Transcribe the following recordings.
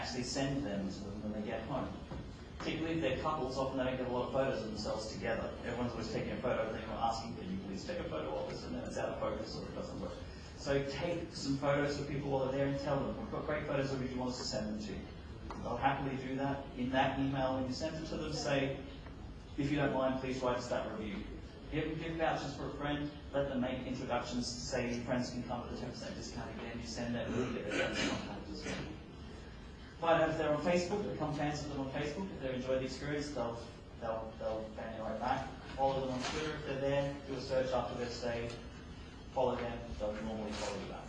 actually send them to them when they get home. Particularly if they're couples, often they don't get a lot of photos of themselves together. Everyone's always taking a photo, and they're asking, can you please take a photo of us? And then it's out of focus or it doesn't work. So take some photos of people while they're there and tell them, we've got great photos of you, do you want us to send them to you? They'll happily do that. In that email, when you send it to them, say, if you don't mind, please write us that review. Give vouchers for a friend, let them make introductions, say your friends can come with a 10% discount again, you send them, and get their contact as well. Find out if they're on Facebook, become fans of them on Facebook. If they enjoy the experience, they'll fan you right back. Follow them on Twitter if they're there, do a search after they've stayed, follow them, they'll normally follow you back.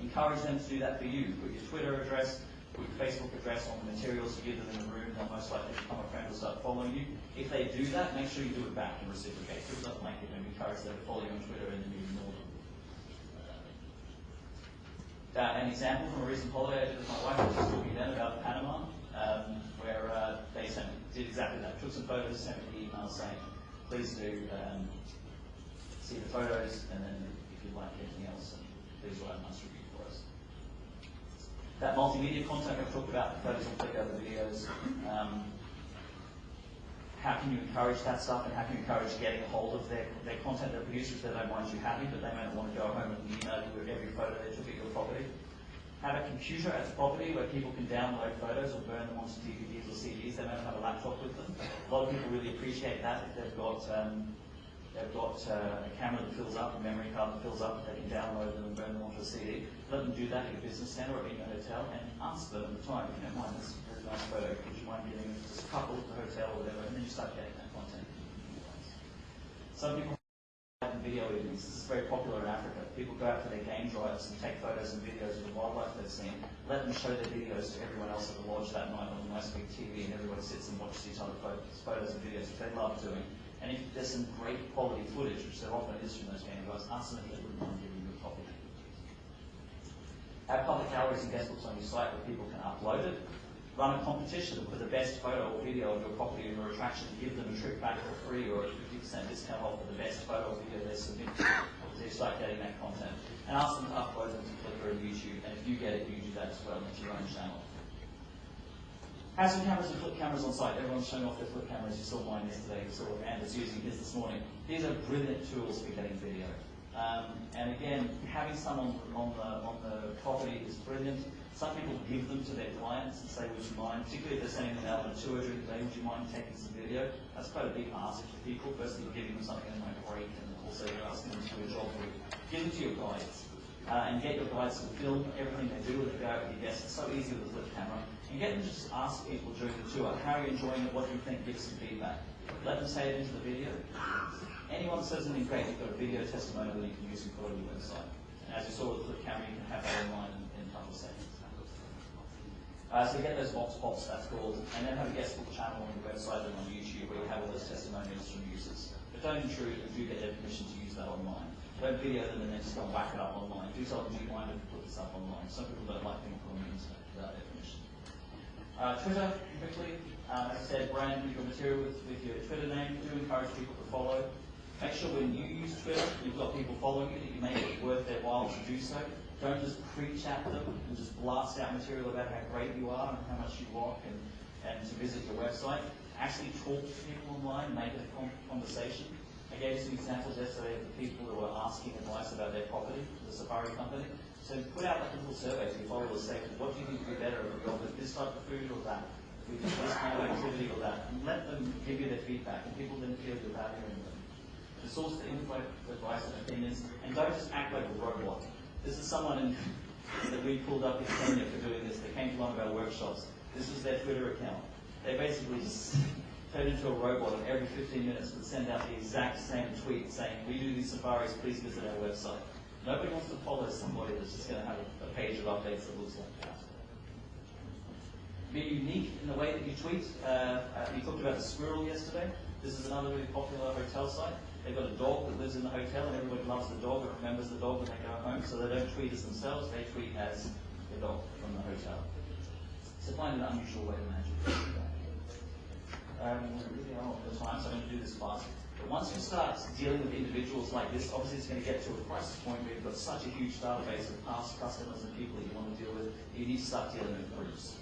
Encourage them to do that for you. Put your Twitter address, put your Facebook address on the materials you give them in the room, they'll most likely become a friend or start following you. If they do that, make sure you do it back and reciprocate. People don't like it when you encourage them to follow you on Twitter and then you ignore them. An example from a recent holiday I did with my wife, I was just talking then about Panama, where they did exactly that. Took some photos, sent me the email saying, please do see the photos, and then if you'd like anything else, please write a nice review for us. That multimedia content I've talked about, the photos will click over the videos. How can you encourage that stuff, and how can you encourage getting a hold of their content they produce if they don't mind you happy, but they may not want to go home and email you with every photo they took at your property? Have a computer at the property where people can download photos or burn them onto DVDs or CDs. They may not have a laptop with them. A lot of people really appreciate that if they've got a camera that fills up, a memory card that fills up, they can download them and burn them onto a CD. Let them do that at your business center or in your hotel, and ask them at the time, if you don't mind, this is a very nice photo, would you mind giving just a couple at the hotel or whatever, and then you start getting that content. Some people have video evenings. This is very popular in Africa. People go out for their game drives and take photos and videos of the wildlife they've seen. Let them show their videos to everyone else at the lodge that night on a nice big TV, and everyone sits and watches each other photos and videos, which they love doing. And if there's some great quality footage, which there often is from those game drives, ask them if they wouldn't mind giving you a copy. Have public galleries and guest books on your site where people can upload it. Run a competition for the best photo or video of your property or attraction, give them a trip back for free or a 50% discount off for the best photo or video they submit to you. So you start getting that content. And ask them to upload them to Flickr and YouTube, and if you get it, you do that as well into your own channel. Have some cameras and flip cameras on site. Everyone's showing off their flip cameras. You saw mine yesterday. You saw Anders using his this morning. These are brilliant tools for getting video. And again, having someone on the property is brilliant. Some people give them to their clients and say, would you mind, particularly if they're sending them out on a tour during the day, would you mind taking some video? That's quite a big ask for people. Firstly, you're giving them something they might break, and also you're asking them to do a job for you. Give them to your guides. And get your guides to film everything they do when they go out with your guests. It's so easy with a flip camera. And get them to just ask people during the tour, how are you enjoying it, what do you think, give some feedback. Let them say it into the video. Anyone says something great, you've got a video testimonial that you can use and put on your website. And as you saw with the flip camera, you can have that online in a couple of seconds. So get those box pops, that's called, and then have a guest book channel on your website and on YouTube where you have all those testimonials from users. But don't intrude and do get their permission to use that online. Don't video them and then just go and whack it up online. Do tell them, do you mind if you put this up online? Some people don't like being put on the internet without their permission. Twitter, quickly. As I said, brand your material with your Twitter name. Do encourage people to follow. Make sure when you use Twitter, you've got people following you, that you make it worth their while to do so. Don't just preach at them and just blast out material about how great you are and how much you rock and to visit your website. Actually talk to people online, make it a conversation. I gave you some examples yesterday of the people who were asking advice about their property, the safari company. So put out like a little survey to your followers, say, what do you think would be better if we offered this type of food or that? If we did this kind of activity or that? And let them give you their feedback, and people then feel you're valuing them. The source to info, advice and opinions, and don't just act like a robot. This is someone that we pulled up in Kenya for doing this. They came to one of our workshops. This was their Twitter account. They basically just turned into a robot, and every 15 minutes would send out the exact same tweet saying, we do these safaris, please visit our website. Nobody wants to follow somebody that's just going to have a page of updates that looks like that. Be unique in the way that you tweet. We talked about the squirrel yesterday. This is another really popular hotel site. They've got a dog that lives in the hotel, and everybody loves the dog and remembers the dog when they go home, so they don't tweet as themselves, they tweet as the dog from the hotel. So find an unusual way to manage it. We're really on the time, so I'm going to do this fast. But once you start dealing with individuals like this, obviously it's going to get to a crisis point where you've got such a huge database of past customers and people that you want to deal with, you need to start dealing with groups.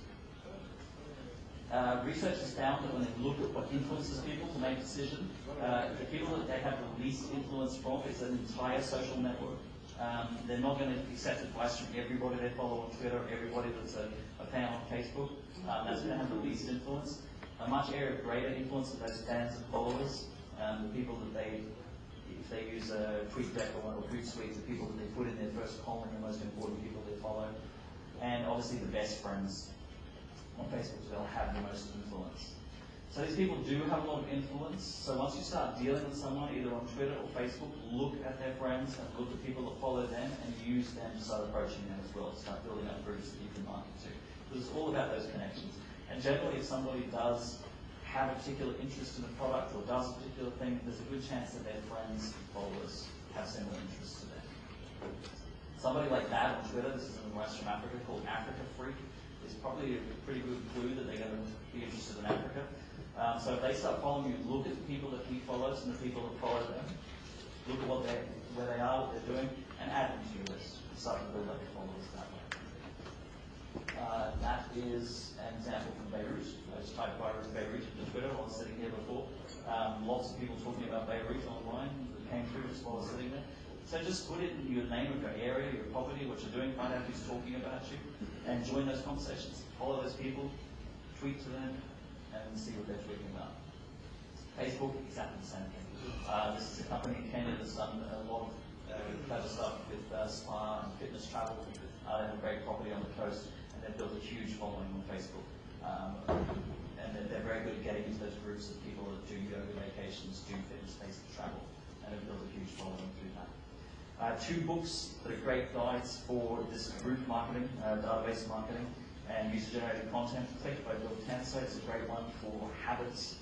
Research has found that when they look at what influences people to make decisions, the people that they have the least influence from is an entire social network. They're not going to accept advice from everybody they follow on Twitter, everybody that's a fan on Facebook. That's going to have the least influence. A much greater influence of those fans and followers, the people that if they use a TweetDeck or Hootsuite, the people that they put in their first column, the most important people they follow. And obviously the best friends on Facebook, so they'll have the most influence. So these people do have a lot of influence. So once you start dealing with someone, either on Twitter or Facebook, look at their friends and look at people that follow them and use them to start approaching them as well. Start building up groups that you can market to. Because it's all about those connections. And generally, if somebody does have a particular interest in a product or does a particular thing, there's a good chance that their friends and followers have similar interests to them. Somebody like that on Twitter, this is in West from Africa, called Africa Freak, is probably a pretty good clue that they're going to be interested in Africa. So if they start following you, look at the people that he follows and the people that follow them. Look at where they are, what they're doing, and add them to your list. Start to build up your followers that way. That is an example from Beirut. I just typed Beirut into Twitter while I was sitting here before. Lots of people talking about Beirut online that came through just while I was sitting there. So just put it in your name of your area, your property, what you're doing, find out who's talking about you, and join those conversations. Follow those people, tweet to them, and see what they're tweeting about. Facebook, exactly the same thing. This is a company in Kenya that's done a lot of clever stuff with spa and fitness travel. They have a great property on the coast, and they've built a huge following on Facebook. And they're very good at getting into those groups of people that do yoga vacations, do fitness-based travel, and have built a huge following through that. 2 books that are great guides for this group marketing, database marketing, and user-generated content. Click by Bill Tanso, it's a great one for habits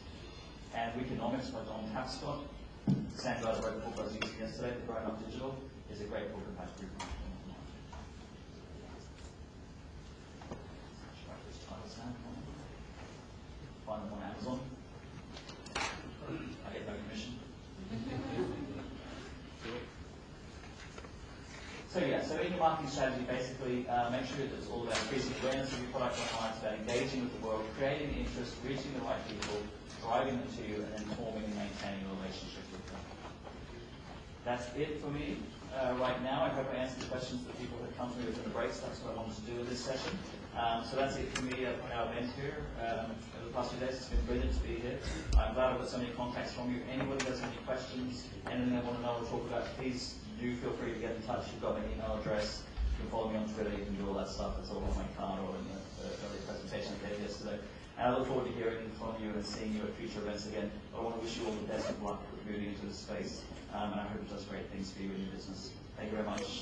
and Weekonomics by Don Tapscott. The same guy that wrote the book I was using yesterday, The Grown Up Digital, is a great book about group marketing. Write those titles down. Find them on Amazon. I get no commission. So yeah, so in your marketing strategy, basically make sure that it's all about increasing awareness of your product online, it's about engaging with the world, creating interest, reaching the right people, driving them to you, and then forming and maintaining a relationship with them. That's it for me right now. I hope I answered the questions that people had come to me within the breaks. That's what I wanted to do in this session. So that's it for me at our event here. Over the past few days, it's been brilliant to be here. I'm glad I've got so many contacts from you. Anybody has any questions, anything they want to know or talk about, please do feel free to get in touch. You've got my email address. You can follow me on Twitter. You can do all that stuff. It's all on my card or in the early presentation I gave yesterday. And I look forward to hearing from you and seeing you at future events again. I want to wish you all the best of luck with moving into this space. And I hope it does great things for you and your business. Thank you very much.